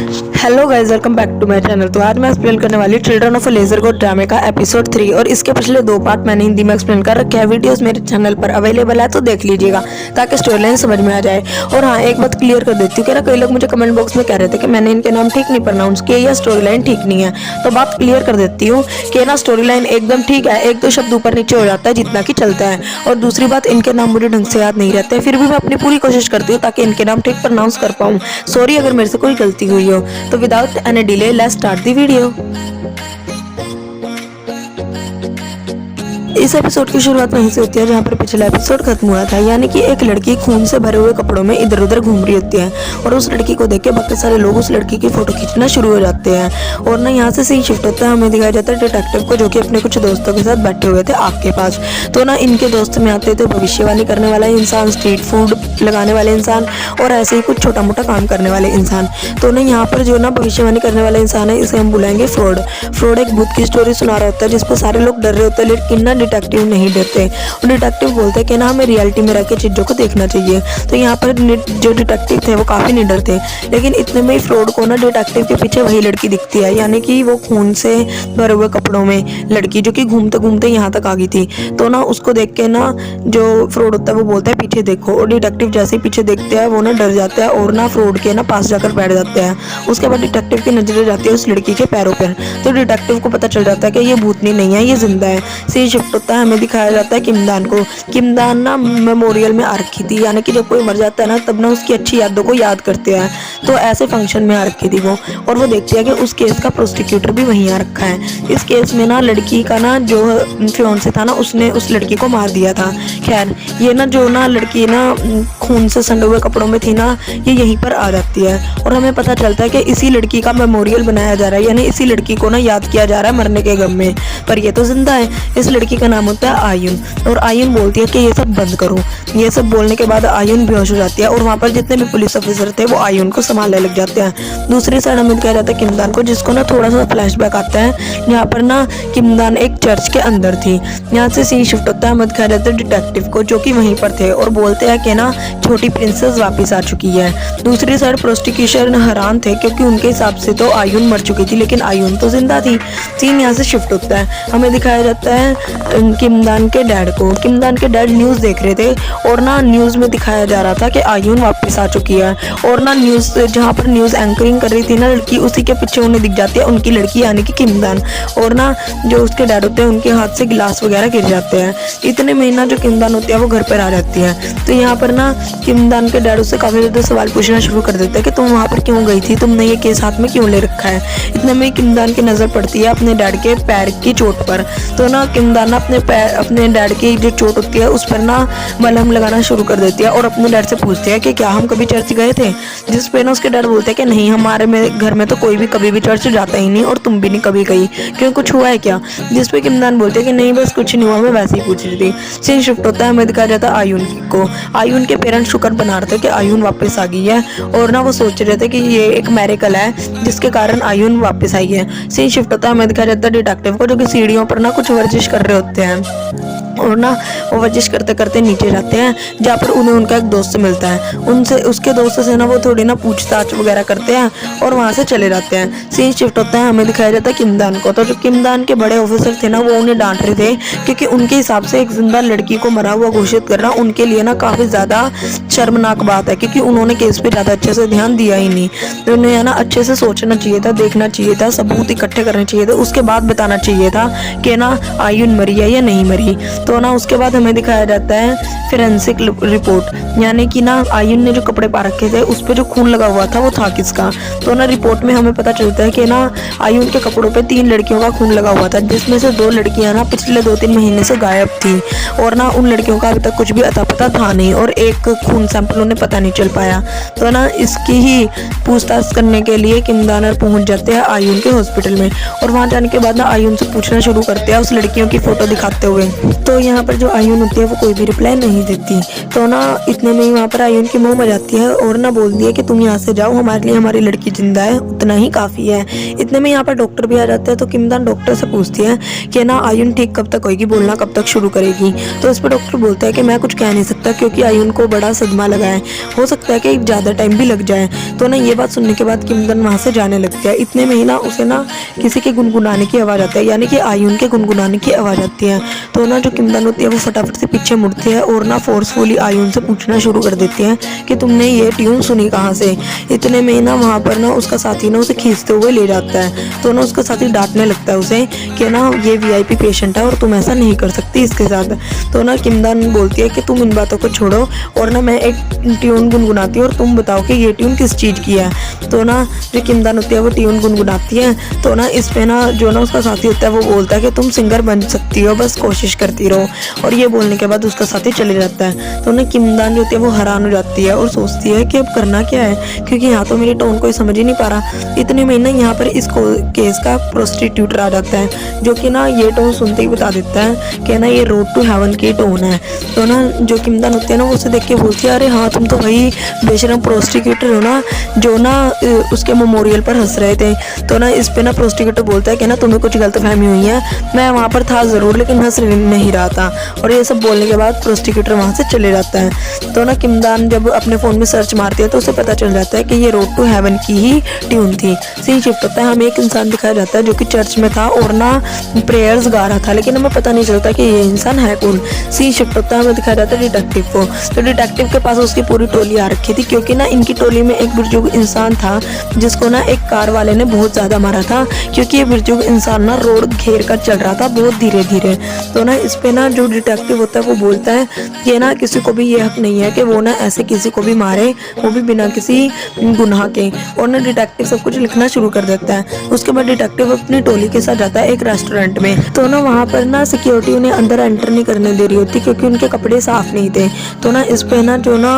Hello guys, welcome back to my channel. तो आज मैं एक्सप्लेन करने वाली चिल्ड्रन ऑफ लेजर गोड ड्रामे का एपिसोड 3 और इसके पिछले 2 पार्ट मैंने हिंदी में एक्सप्लेन कर रखे हैं। वीडियोस मेरे चैनल पर अवेलेबल है, तो देख लीजिएगा ताकि स्टोरी लाइन समझ में आ जाए। और हाँ, एक बात क्लियर कर देती हूँ कि ना कई लोग मुझे कमेंट बॉक्स में कह रहे थे कि मैंने इनके नाम ठीक नहीं प्रोनाउंस किए या स्टोरी लाइन ठीक नहीं है। तो बात क्लियर कर देती हूँ कि ना स्टोरी लाइन एकदम ठीक है, एक दो शब्द ऊपर नीचे हो जाता है जितना कि चलता है। और दूसरी बात, इनके नाम मुझे ढंग से याद नहीं रहते, फिर भी मैं अपनी पूरी कोशिश करती हूँ ताकि इनके नाम ठीक प्रोनाउंस कर पाऊँ। सॉरी अगर मेरे से कोई गलती हुई हो। तो without any delay let's start the video. इस एपिसोड की शुरुआत वहीं से होती है जहाँ पर पिछला एपिसोड खत्म हुआ था, यानी कि एक लड़की खून से भरे हुए कपड़ों में इधर उधर घूम रही होती है और उस लड़की को देख के बाकी सारे लोग उस लड़की की फोटो खींचना शुरू हो जाते हैं। और ना यहाँ से सीन शिफ्ट होता है, हमें दिखाया जाता है डिटेक्टिव को जो कि अपने कुछ दोस्तों के साथ बैठे हुए थे आग के पास। तो ना इनके दोस्त में आते थे भविष्यवाणी करने वाला इंसान, स्ट्रीट फूड लगाने वाले इंसान और ऐसे ही कुछ छोटा मोटा काम करने वाले इंसान। तो ना यहाँ पर जो ना भविष्यवाणी करने वाला इंसान है, इसे हम बुलाएंगे फ्रॉड। फ्रॉड एक भूत की स्टोरी सुना रहा होता है जिस पर सारे लोग डर रहे होते हैं, लेकिन ना डिटेक्टिव नहीं डरते। और डिटेक्टिव बोलते हैं कि ना हमें रियलिटी में रह के चीजों को देखना चाहिए। तो यहाँ पर जो डिटेक्टिव थे वो काफी निडर थे, लेकिन इतने में ही फ्रॉड को ना डिटेक्टिव के पीछे वही लड़की दिखती है, यानी कि वो खून से भरे हुए कपड़ों में लड़की जो कि घूमते घूमते यहाँ तक आ गई थी। तो ना उसको देख के ना जो फ्रॉड होता है वो बोलता है पीछे देखो, और डिटेक्टिव जैसे ही पीछे देखते हैं वो ना डर जाता है और ना फ्रॉड के ना पास जाकर बैठ जाते हैं। उसके बाद डिटेक्टिव की नजरें जाती है उस लड़की के पैरों पर। तो डिटेक्टिव को पता चल जाता है कि ये भूतनी नहीं है, ये जिंदा है। सीन शिफ्ट होता है, हमें दिखाया जाता है किमदान को। किमदान ना मेमोरियल में आ रखी थी, यानी कि जब कोई मर जाता है ना तब ना उसकी अच्छी यादों को याद करते हैं। तो ऐसे फंक्शन में आ रखी थी वो, और वो देखती है कि उस केस का प्रोसिक्यूटर भी वहीं आ रखा है। इस केस में ना लड़की का ना जो फियांसे था ना उसने उस लड़की को मार दिया था। खैर ये ना जो ना लड़की ना खून से सने हुए कपड़ों में थी ना, ये यहीं पर आ जाती है और हमें पता चलता है कि इसी लड़की का मेमोरियल बनाया जा रहा है, यानी इसी लड़की को ना याद किया जा रहा है मरने के गम में। पर ये तो जिंदा है। इस लड़की का नाम होता है आयुन, और आयुन बोलती है कि ये सब बंद करो। ये सब बोलने के बाद आयुन बेहोश हो जाती है और वहाँ पर जितने भी पुलिस ऑफिसर थे वो आयुन को संभालने लग जाते हैं। दूसरी साइड हमें दिखाया जाता है किमदान को, जिसको ना थोड़ा सा फ्लैशबैक आता है। यहाँ पर ना किमदान एक चर्च के अंदर थी। यहाँ से सीन शिफ्ट होता है, हमें दिखाया जाता है डिटेक्टिव को जो कि वहीं पर थे और बोलते हैं कि ना छोटी प्रिंसेस वापस आ चुकी है। दूसरी साइड प्रोसिक्यूशन हैरान थे क्योंकि उनके हिसाब से तो आयुन मर चुकी थी, लेकिन आयुन तो जिंदा थी। सीन यहाँ से शिफ्ट होता है, हमें दिखाया जाता है किमदान के डैड को। किमदान के डैड न्यूज़ देख रहे थे और ना न्यूज़ में दिखाया जा रहा था कि आयुन वापस आ चुकी है। और ना न्यूज़ जहाँ पर न्यूज़ एंकरिंग कर रही थी ना लड़की, उसी के पीछे उन्हें दिख जाती है उनकी लड़की यानी कि किमदान। और ना जो उसके डैड होते हैं उनके हाथ से गिलास वगैरह गिर जाते हैं। इतने में ना जो किमदान होती है वो घर पर आ जाती है। तो यहाँ पर ना किमदान के डैड उससे काफ़ी ज़्यादा सवाल पूछना शुरू कर देते हैं कि तुम वहाँ पर क्यों गई थी, तुमने ये केस हाथ में क्यों ले रखा है। इतने में किमदान की नज़र पड़ती है अपने डैड के पैर की चोट पर। तो ना किमदान अपने डैड की जो चोट होती है उस पर ना मलहम लगाना शुरू कर देती है और अपने डैड से पूछती है कि क्या हम कभी चर्च गए थे। जिस पे ना उसके डैड बोलते हैं कि नहीं, हमारे घर में तो कोई भी कभी भी चर्च जाता ही नहीं और तुम भी नहीं कभी गई, क्यों कुछ हुआ है क्या। जिस पे किमदान बोलते हैं कि नहीं बस कुछ नहीं हुआ, मैं वैसे ही पूछ रही थी। सीन शिफ्ट होता है, हमें दिखाया जाता है आयुन को। आयुन के पेरेंट्स शुक्र बना रहे थे कि आयुन वापस आ गई है और ना वो सोच रहे थे कि ये एक मेरेकल है जिसके कारण आयुन वापस आई है। सीन शिफ्ट होता है, हमें दिखाया जाता है डिटेक्टिव को जो कि सीढ़ियों पर ना कुछ वर्जिश कर रहे होते हैं और ना वो वर्जिश करते करते नीचे जाते हैं जहाँ पर उन्हें उनका एक दोस्त मिलता है। उनसे उसके दोस्त से ना वो थोड़ी ना पूछताछ वगैरह करते हैं और वहाँ से चले जाते हैं। सीन शिफ्ट होता है, हमें दिखाया जाता है किमदान को। तो जो किमदान के बड़े ऑफिसर थे ना वो उन्हें डांट रहे थे क्योंकि उनके हिसाब से एक जिंदा लड़की को मरा हुआ घोषित करना उनके लिए ना काफ़ी ज़्यादा शर्मनाक बात है, क्योंकि उन्होंने केस पे ज़्यादा अच्छे से ध्यान दिया ही नहीं। तो उन्हें ना अच्छे से सोचना चाहिए था, देखना चाहिए था, सबूत इकट्ठे करने चाहिए थे, उसके बाद बताना चाहिए था कि ना आयुन मरी है या नहीं मरी। तो ना उसके बाद हमें दिखाया जाता है फोरेंसिक रिपोर्ट, यानी कि ना आयुन ने जो कपड़े पा रखे थे उस पर जो खून लगा हुआ था वो था किसका। तो ना रिपोर्ट में हमें पता चलता है कि ना आयुन के कपड़ों पे 3 लड़कियों का खून लगा हुआ था, जिसमें से 2 लड़कियां ना पिछले 2-3 महीने से गायब थी और ना उन लड़कियों का अभी तक कुछ भी अता पता था नहीं और एक खून सैंपल उन्हें पता नहीं चल पाया। तो ना इसकी ही पूछताछ करने के लिए किमदान पहुंच जाते हैं आयुन के हॉस्पिटल में और वहां जाने के बाद ना आयुन से पूछना शुरू करते हैं उस लड़कियों की फोटो दिखाते हुए। तो यहाँ पर जो आयुन होती है वो कोई भी रिप्लाई नहीं देती। तो ना इतने में ही वहाँ पर आयुन की मोह में जाती है और ना बोलती है कि तुम यहाँ से जाओ, हमारे लिए हमारी लड़की जिंदा है, उतना ही काफ़ी है। इतने में यहाँ पर डॉक्टर भी आ जाते हैं। तो किमदान डॉक्टर से पूछती है कि ना आयुन ठीक कब तक होगी, बोलना कब तक शुरू करेगी। तो इस पर डॉक्टर बोलता है कि मैं कुछ कह नहीं सकता क्योंकि आयुन को बड़ा सदमा लगा है, हो सकता है कि ज़्यादा टाइम भी लग जाए। तो ना ये बात सुनने के बाद किमदान वहाँ से जाने लगती है। इतने में ही ना उसे ना किसी के गुनगुनाने की आवाज़ आती है, यानी कि आयुन के गुनगुनाने की आवाज़ आती है। तो ना जो किमदान होती है वो फटाफट से पीछे मुड़ती है और ना फोर्सफुली आयुन से पूछना शुरू कर देती है कि तुमने ये ट्यून सुनी कहाँ से। इतने में ना वहाँ पर ना उसका साथी ना उसे खींचते हुए ले जाता है। तो ना उसका साथी डांटने लगता है उसे कि ना ये वीआईपी पेशेंट है और तुम ऐसा नहीं कर सकती इसके साथ। तो ना किमदान बोलती है कि तुम इन बातों को छोड़ो और ना मैं एक ट्यून गुनगुनाती हूँ और तुम बताओ कि ये ट्यून किस चीज़ की है। तो ना जो किमदान होती है वो ट्यून गुनगुनाती है। तो ना इस पे ना जो ना उसका साथी होता है वो बोलता है कि तुम सिंगर बन सकती हो, बस कोशिश करती रहो। और ये बोलने के बाद उसका साथी चले जाता है। तो ना किमदान जो होती है वो हैरान हो जाती है और सोचती है कि अब करना क्या है, क्योंकि यहाँ तो मेरी टोन कोई समझ ही नहीं पा रहा। इतने में ना यहाँ पर इस केस का प्रोस्टिट्यूटर आ जाता है, जो कि ना ये टोन सुनते ही बता देता है कि ना ये रोड टू हेवन की टोन है। तो ना जो किमदान होती है ना वो उसे देख के बोलती है, अरे हाँ तुम तो वही बेशरम प्रोस्टिट्यूटर हो ना जो ना उसके मेमोरियल पर हंस रहे थे। तो ना इस पे ना प्रोस्टिट्यूटर बोलता है कि ना तुम्हें कुछ गलतफहमी हुई है, मैं वहाँ पर था ज़रूर लेकिन हंस नहीं रहा था। और ये सब बोलने के बाद प्रोस्टिट्यूटर वहाँ से चले जाता है। तो ना किमदान जब अपने फ़ोन में सर्च मारती है तो उसे पता चल जाता है कि ये रोड टू हेवन की ही ट्यून थी। सीन शिफ्ट होता है, हमें एक इंसान दिखाया जाता है जो कि चर्च में था और ना प्रेयर्स गा रहा था, लेकिन हमें पता नहीं चलता कि ये इंसान है कौन। सीन शिफ्ट होता है, हमें दिखाया जाता है डिटेक्टिव को। तो डिटेक्टिव के पास उसकी पूरी टोली आ रखी थी, क्योंकि ना इनकी टोली में एक बुजुर्ग इंसान था जिसको ना एक कार वाले ने बहुत ज़्यादा मारा था, क्योंकि ये बुजुर्ग इंसान ना रोड घेर कर चल रहा था बहुत धीरे धीरे। तो ना इस पे ना जो डिटेक्टिव होता है वो बोलता है कि ना किसी को भी ये हक नहीं है कि वो ना ऐसे किसी को भी मारे, वो भी बिना किसी गुनाह के। और ना डिटेक्टिव सब कुछ लिखना शुरू कर देता है। उसके बाद डिटेक्टिव अपनी टोली के साथ जाता है एक रेस्टोरेंट में। तो ना वहाँ पर ना सिक्योरिटी उन्हें अंदर एंटर नहीं करने दे रही होती, क्योंकि उनके कपड़े साफ नहीं थे। तो ना इस पे ना जो ना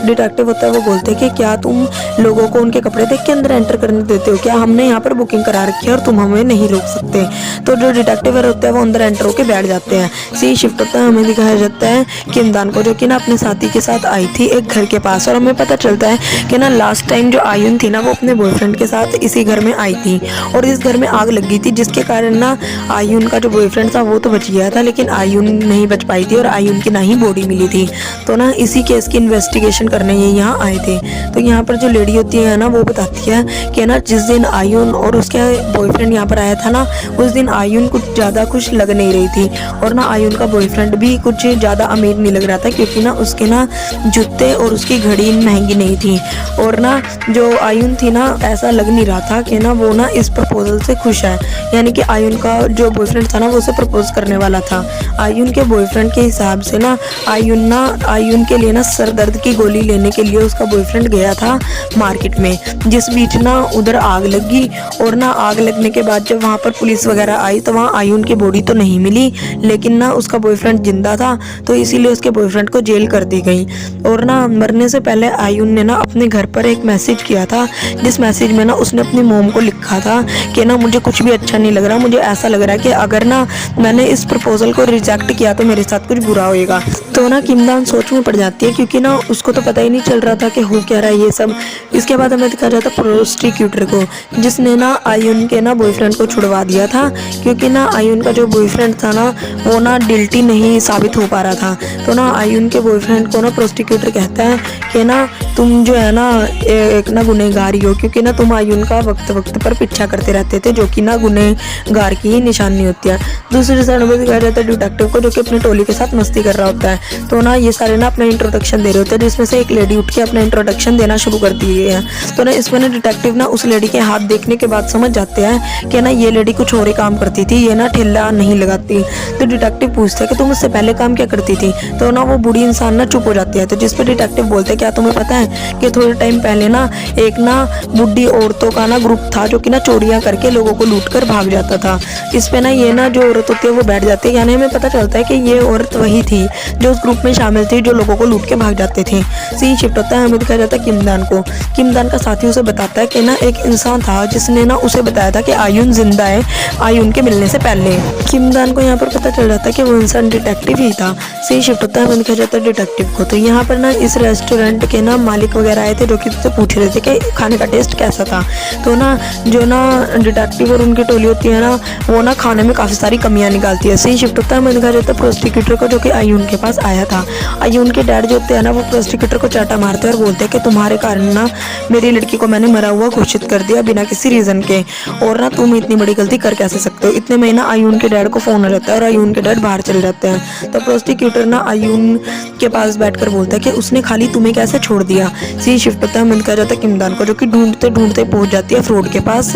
डिटेक्टिव होता है वो बोलते हैं कि क्या तुम लोगों को उनके कपड़े देख के अंदर एंटर करने देते हो क्या, हमने यहाँ पर बुकिंग करा रखी है और तुम हमें नहीं रोक सकते। तो जो डिटेक्टिव होता है वो अंदर एंटर होकर बैठ जाते हैं। सी शिफ्ट होता है, हमें दिखाया जाता है किमदान को जो कि ना अपने साथी के साथ आई थी एक घर के पास। और हमें पता चलता है कि ना लास्ट टाइम जो आयुन थी ना वो अपने बॉयफ्रेंड के साथ इसी घर में आई थी और इस घर में आग लग गई थी, जिसके कारण ना आयुन का जो बॉयफ्रेंड था वो तो बच गया था लेकिन आयुन नहीं बच पाई थी और आयुन की ना ही बॉडी मिली थी। तो ना इसी केस की इन्वेस्टिगेशन करने ये यहाँ आए थे। तो यहाँ पर जो लेडी होती है ना वो बताती है कि ना जिस दिन आयुन और उसके बॉयफ्रेंड यहाँ पर आया था ना उस दिन आयुन कुछ ज़्यादा खुश लग नहीं रही थी और ना आयुन का बॉयफ्रेंड भी कुछ ज़्यादा अमीर नहीं लग रहा था, क्योंकि ना उसके ना जूते और उसकी घड़ी महंगी नहीं थी। और ना जो आयुन थी ना ऐसा लग नहीं रहा था कि ना वो ना इस प्रपोजल से खुश है, यानी कि आयुन का जो बॉयफ्रेंड था ना वो उसे प्रपोज करने वाला था। आयुन के बॉयफ्रेंड के हिसाब से ना आयुन के लिए ना सर दर्द की गोली लेने के लिए उसका बॉयफ्रेंड गया था मार्केट में, जिस बीच ना उधर आग लगी। और ना आग लगने के बाद जब वहाँ पर पुलिस वगैरह आई तो वहाँ आयुन की बॉडी तो नहीं मिली, लेकिन ना उसका बॉयफ्रेंड जिंदा था, तो इसीलिए उसके बॉयफ्रेंड को जेल कर दी गई। और ना मरने से पहले आयुन ने ना अपने घर पर एक मैसेज किया था, जिस मैसेज में ना उसने अपनी मोम को लिखा था कि ना मुझे कुछ भी अच्छा नहीं लग रहा, मुझे ऐसा लग रहा है कि अगर ना मैंने इस प्रपोजल को रिजेक्ट किया तो मेरे साथ कुछ बुरा होएगा। तो ना किमदान सोच में पड़ जाती है, क्योंकि ना उसको तो पता ही नहीं चल रहा था कि हो क्या रहा है ये सब। इसके बाद हमें दिखाया जाता प्रोस्टिक्यूटर को, जिसने ना आयुन के ना बॉयफ्रेंड को छुड़वा दिया था, क्योंकि ना आयुन का जो बॉयफ्रेंड था ना वो ना गिल्टी नहीं साबित हो पा रहा था। तो ना आयुन के बॉयफ्रेंड को ना प्रोस्टिक्यूटर कहता है कि ना तुम जो है ना एक ना गुनहगारी हो, क्योंकि ना तुम आयुन का वक्त वक्त पर पीछा करते रहते थे, जो कि ना गुनहगार की ही निशानी होती है। दूसरी साइड में दिखाया जाता है डिटेक्टिव को, जो कि अपनी टोली के साथ मस्ती कर रहा होता है। तो ना ये सारे ना अपना इंट्रोडक्शन दे रहे होते हैं, जिसमें से एक लेडी उठ के अपना इंट्रोडक्शन देना शुरू कर दी है। तो ना इसमें ना डिटेक्टिव ना उस लेडी के हाथ देखने के बाद समझ जाते हैं कि ना ये लेडी कुछ और ही काम करती थी, ये ना ठेला नहीं लगाती। तो डिटेक्टिव पूछता है कि तुम उससे पहले काम क्या करती थी। तो ना वो बूढ़ी इंसान ना चुप हो जाती है। तो जिस पे डिटेक्टिव बोलते हैं क्या तुम्हें पता है कि थोड़े टाइम पहले ना एक ना बुढ़ी औरतों का ना ग्रुप था जो कि ना चोरियां करके लोगों को लूट कर भाग जाता था। इस पे ना ये ना जो औरत होती है वो बैठ जाती है, यानी हमें पता चलता है कि ये औरत वही थी जो उस ग्रुप में शामिल थी जो लोगों को लूट के भाग जाते थे। सीन शिफ्ट होता है, हमें दिखाया जाता है किमदान को। किमदान का साथी उसे बताता है कि ना एक इंसान था जिसने ना उसे बताया था कि आयुन जिंदा है आयुन के मिलने से पहले। किमदान को यहाँ पर पता चल जाता है कि वो इंसान डिटेक्टिव ही था। सही शिफ्ट होता है, हमें दिखाया जाता है डिटेक्टिव को। तो यहाँ पर ना इस रेस्टोरेंट के ना मालिक वगैरह आए थे जो कि उससे पूछ रहे थे कि खाने का टेस्ट कैसा था। तो ना जो ना डिटेक्टिव और उनकी टोली होती है ना, वो ना खाने में काफ़ी सारी कमियां निकालती है। सही शिफ्ट होता है, हमें दिखाया जाता है प्रोस्टिक्यूटर को जो कि आयुन के पास आया था। आयुन के डैड जो होते हैं ना, वो प्रोस्टिक्यूटर को चाटा मारते हैं और बोलते हैं कि तुम्हारे कारण ना मेरी लड़की को मैंने मरा हुआ घोषित कर दिया बिना किसी रीज़न के, और ना तुम इतनी बड़ी गलती कर कैसे सकते हो। इतने में ना आयुन के डैड को फ़ोन आ जाता है और आयुन के डैड बाहर चले जाते हैं। तो प्रोस्टिक्यूटर ना आयुन के पास बैठकर बोलता है कि उसने खाली तुम्हें कैसे छोड़ दिया। सी शिफ्ट होता है, मन कहा जाता है किमदान को, जो कि ढूंढते ढूंढते पहुंच जाती है फ्रॉड के पास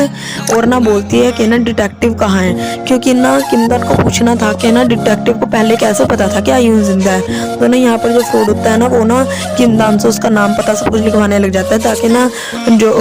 और ना बोलती है कि ना डिटेक्टिव कहाँ है, क्योंकि ना किमदान को पूछना था कि ना डिटेक्टिव को पहले कैसे पता था कि आयुन जिंदा है। तो ना यहाँ पर जो फ्रॉड होता है ना, वो ना किमदान से उसका नाम पता सब कुछ लिखवाने लग जाता है ताकि ना जो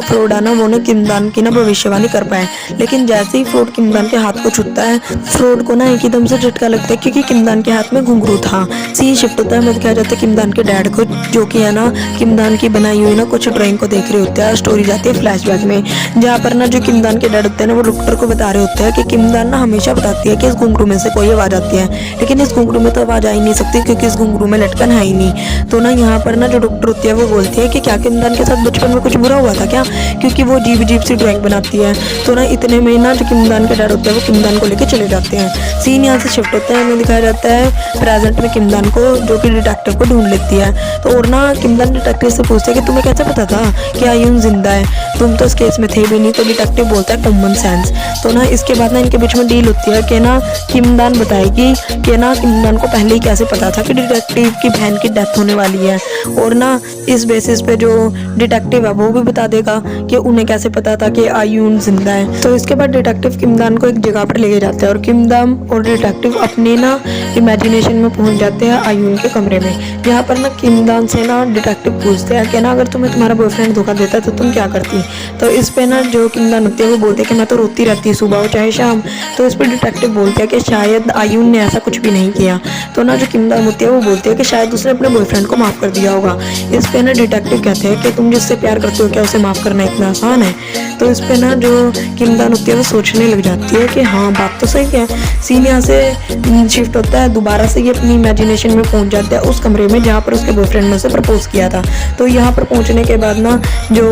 फ्रॉड है ना, वो ना किमदान की ना भविष्यवाणी कर पाए। लेकिन जैसे ही फ्रॉड किमदान के हाथ को छूता है, फ्रॉड को ना एकदम से झटका लगता है क्योंकि किमदान के हाथ में घुंघरू था। सी शिफ्ट होता है, मैं दिखाया जाता है किमदान के डैड को, जो कि है ना किमदान की बनाई हुई ना कुछ ड्राइंग को देख रहे होते हैं। स्टोरी जाती है फ्लैशबैक में, जहाँ पर ना जो किमदान के डैड होते हैं ना, वो डॉक्टर को बता रहे होते हैं कि किमदान ना हमेशा बताती है कि इस घुंघरू में से कोई आवाज़ आती है, लेकिन इस घुंघरू में तो आवाज़ आ ही नहीं सकती क्योंकि इस घुंघरू में लटकन है ही नहीं। तो ना यहाँ पर ना जो डॉक्टर होती है वो बोलती है कि क्या किमदान के साथ बचपन में कुछ बुरा हुआ था क्या, क्योंकि वो अजीब अजीब सी ड्राइंग बनाती है। तो ना इतने में ना जो किमदान के डैड होते हैं वो किमदान को लेकर चले जाते हैं। सीन यहाँ से शिफ्ट होता है, हमें दिखाया जाता है प्रेजेंट में किमदान को, जो कि डिटेक्टिव को ढूंढ लेती है। तो और ना किमदान डिटेक्टिव से पूछते हैं कि तुम्हें कैसे पता था कि आयुन जिंदा है, तुम तो इस केस में थे भी नहीं। तो डिटेक्टिव बोलता है कॉमन सेंस। तो ना इसके बाद ना इनके बीच में डील होती है कि ना किमदान बताएगी कि ना किमदान को पहले ही कैसे पता था कि डिटेक्टिव की बहन की डेथ होने वाली है, और ना इस बेसिस पे जो डिटेक्टिव है वो भी बता देगा कि उन्हें कैसे पता था कि आयुन जिंदा है। तो इसके बाद डिटेक्टिव किमदान को एक जगह पर लेके जाते हैं और किमदान और डिटेक्टिव अपने ना इमेजिनेशन में पहुंच जाते हैं आयुन के कमरे में। यहाँ पर ना किमदान से ना डिटेक्टिव पूछते हैं कि ना अगर तुम्हें तुम्हारा बॉयफ्रेंड धोखा देता तो तुम क्या करती। तो इस पे ना जो किमदान होती है वो बोलते हैं कि मैं तो रोती रहती सुबह हो चाहे शाम। तो इस पर डिटेक्टिव बोलते हैं कि शायद आयुन ने ऐसा कुछ भी नहीं किया। तो ना जो किमदान होती है वो बोलती है कि शायद उसने अपने बॉयफ्रेंड को माफ़ कर दिया होगा। इस पे ना डिटेक्टिव कहते हैं कि तुम जिससे प्यार करते हो क्या उसे माफ़ करना इतना आसान है। तो इस पे ना जो किमदान होती है वो सोचने लग जाती है कि हाँ बात तो सही है। सीन यहाँ से शिफ्ट होता है, दोबारा से ये अपनी इमेजिनेशन में पहुंच जाता है उस कमरे में जहाँ पर उसके बॉयफ्रेंड ने उसे प्रपोज किया था। तो यहाँ पर पहुंचने के बाद ना जो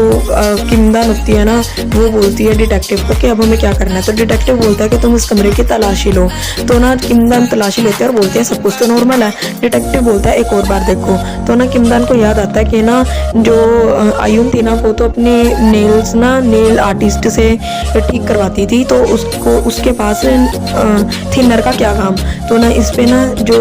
किमदान होती है ना, वो बोलती है डिटेक्टिव को कि अब हमें क्या करना है। तो डिटेक्टिव बोलता है कि तुम इस कमरे की तलाशी लो। तो ना किमदान तलाशी लेते हैं और बोलते हैं सब कुछ तो नॉर्मल है। डिटेक्टिव बोलता है एक और बार देखो। तो ना किमदान को याद आता है कि ना जो आयुन थी ना, वो तो अपने नेल्स ना नेल आर्टिस्ट से ठीक करवाती थी, तो उसको उसके पास थिनर का क्या काम। तो ना इस पे ना जो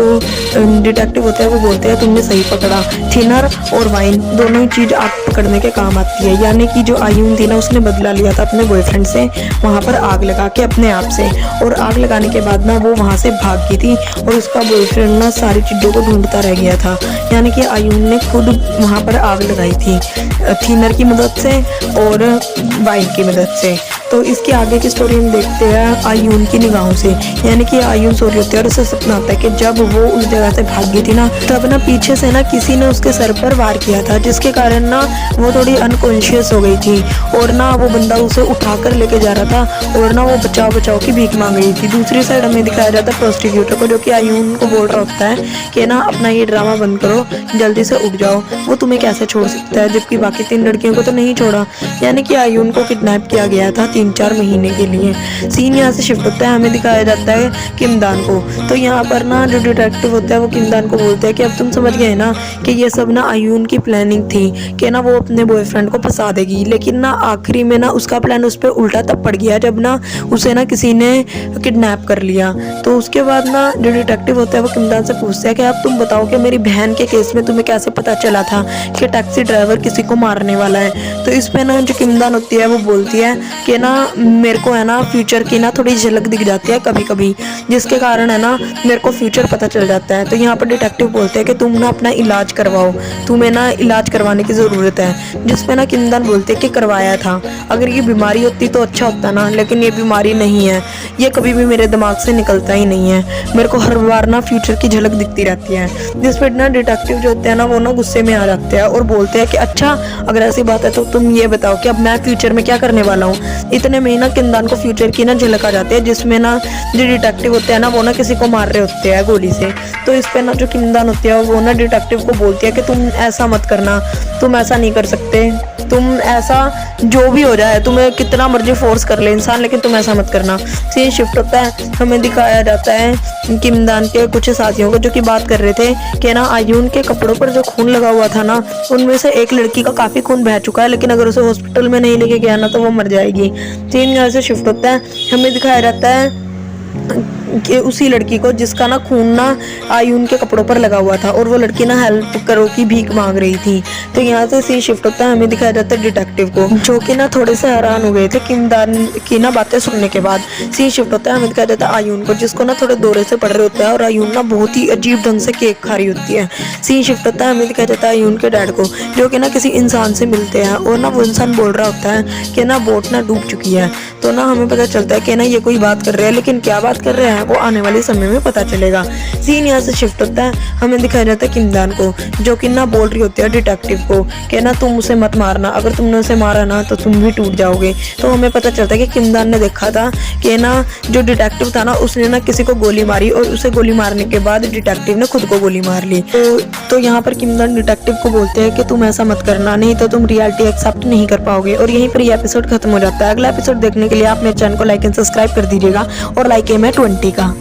डिटेक्टिव होता है वो बोलते हैं तुमने सही पकड़ा, थिनर और वाइन दोनों ही चीज़ आग पकड़ने के काम आती है। यानी कि जो आयुन थी ना, उसने बदला लिया था अपने बॉयफ्रेंड से वहाँ पर आग लगा के अपने आप से, और आग लगाने के बाद ना वो वहाँ से भाग गई थी और उसका बॉयफ्रेंड ना सारी चीज़ों को ढूंढता रह गया था। यानी कि आयुन ने खुद वहाँ पर आग लगाई थी थिनर की मदद से और वाइन की मदद से। तो इसके आगे की स्टोरी हम देखते हैं आयुन की निगाहों से। यानी कि आयुन सो रही होती है और उसे सपना आता है कि जब वो उस जगह से भाग गई थी ना, तब ना पीछे से ना किसी ने उसके सर पर वार किया था, जिसके कारण ना वो थोड़ी अनकॉन्शियस हो गई थी और ना वो बंदा उसे उठाकर लेके जा रहा था और ना वो बचाओ बचाओ की भीख मांग रही थी। दूसरी साइड हमें दिखाया जाता है प्रोस्टिक्यूटर को, जो कि आयुन को बोल रहा होता है कि ना अपना ये ड्रामा बंद करो, जल्दी से उठ जाओ, वो तुम्हें कैसे छोड़ सकता है जबकि बाकी 3 लड़कियों को तो नहीं छोड़ा। यानी कि आयुन को किडनैप किया गया था 3-4 महीने के लिए। सीन यहाँ से शिफ्ट होता है, हमें दिखाया जाता है किमदान को। तो यहाँ पर ना जो डिटेक्टिव होता है वो किमदान को बोलते हैं कि अब तुम समझ गए ना कि ये सब ना आयुन की प्लानिंग थी कि ना वो अपने बॉयफ्रेंड को फंसा देगी, लेकिन ना आखिरी में ना उसका प्लान उस पर उल्टा तब पड़ गया जब ना उसे ना किसी ने किडनैप कर लिया। तो उसके बाद ना जो डिटेक्टिव होता है वो किमदान से पूछता है कि अब तुम बताओ कि मेरी बहन के केस में तुम्हें कैसे पता चला था कि टैक्सी ड्राइवर किसी को मारने वाला है। तो इस पे ना जो किमदान होती है वो बोलती है कि ना मेरे को है ना फ्यूचर की ना थोड़ी झलक दिख जाती है कभी कभी, जिसके कारण है ना मेरे को फ्यूचर पता चल जाता है। तो यहाँ पर डिटेक्टिव बोलते हैं कि तुम ना अपना इलाज करवाओ, तुम्हें ना इलाज करवाने की ज़रूरत है। जिसपे ना किमदान बोलते हैं कि करवाया था, अगर ये बीमारी होती तो अच्छा होता ना, लेकिन ये बीमारी नहीं है। ये कभी भी मेरे दिमाग से निकलता ही नहीं है। मेरे को हर बार ना फ्यूचर की झलक दिखती रहती है, जिस पर ना डिटेक्टिव जो होते हैं ना वो ना गुस्से में आ जाते हैं और बोलते हैं कि अच्छा अगर ऐसी बात है तो तुम ये बताओ कि अब मैं फ्यूचर में क्या करने वाला हूँ। इतने में ही ना किमदान को फ्यूचर की ना झलक आ जाती है, जिसमें ना जो डिटेक्टिव होते हैं ना वो ना किसी को मार रहे होते हैं गोली से। तो इस पे ना जो किमदान होती है वो ना डिटेक्टिव को बोलती है कि तुम ऐसा मत करना, तुम ऐसा नहीं कर सकते, तुम ऐसा जो भी हो जाए, तुम्हें कितना मर्जी फोर्स कर ले इंसान, लेकिन तुम ऐसा मत करना। सीन शिफ्ट होता है, हमें दिखाया जाता है किमदान के कुछ साथियों को जो कि बात कर रहे थे कि ना आयुन के कपड़ों पर जो खून लगा हुआ था ना उनमें से एक लड़की का काफी खून बह चुका है, लेकिन अगर उसे हॉस्पिटल में नहीं लेके गया ना तो वो मर जाएगी। सीन यहाँ से शिफ्ट होता है, हमें दिखाया जाता है कि उसी लड़की को जिसका ना खून ना आयुन के कपड़ों पर लगा हुआ था और वो लड़की ना हेल्प करो की भीख मांग रही थी। तो यहाँ से सीन शिफ्ट होता है, हमें दिखाया जाता है डिटेक्टिव को जो कि ना थोड़े से हैरान हो गए थे किमदान की ना बातें सुनने के बाद। सीन शिफ्ट होता है, हमें दिखाया जाता है आयुन को जिसको ना थोड़े दौरे से पड़ रहे होता है और आयुन ना बहुत ही अजीब ढंग से केक खा रही होती है। सीन शिफ्ट होता है, हमें दिखाया जाता है आयुन के डैड को जो कि ना किसी इंसान से मिलते हैं और ना वो इंसान बोल रहा होता है कि ना बोट ना डूब चुकी है। तो ना हमें पता चलता है कि ना ये कोई बात कर रहे हैं, लेकिन क्या बात कर रहे हैं वो आने वाले समय में पता चलेगा। सीन यहाँ से शिफ्ट होता है, हमें दिखाया जाता है किमदान को जो कि ना बोल रही होती है डिटेक्टिव को कि ना तुम उसे मत मारना, अगर तुमने उसे मारा ना तो तुम भी टूट जाओगे। तो हमें पता चलता है कि किमदान ने देखा था कि ना जो डिटेक्टिव था ना उसने ना किसी को गोली मारी और उसे गोली मारने के बाद डिटेक्टिव ने खुद को गोली मार ली। तो यहाँ पर किमदान डिटेक्टिव को बोलते हैं कि तुम ऐसा मत करना, नहीं तो तुम रियलिटी एक्सेप्ट नहीं कर पाओगे। और यहीं पर ये एपिसोड खत्म हो जाता है। अगला एपिसोड देखने के लिए आप मेरे चैनल को लाइक एंड सब्सक्राइब कर दीजिएगा और लाइक है मैं 20 का।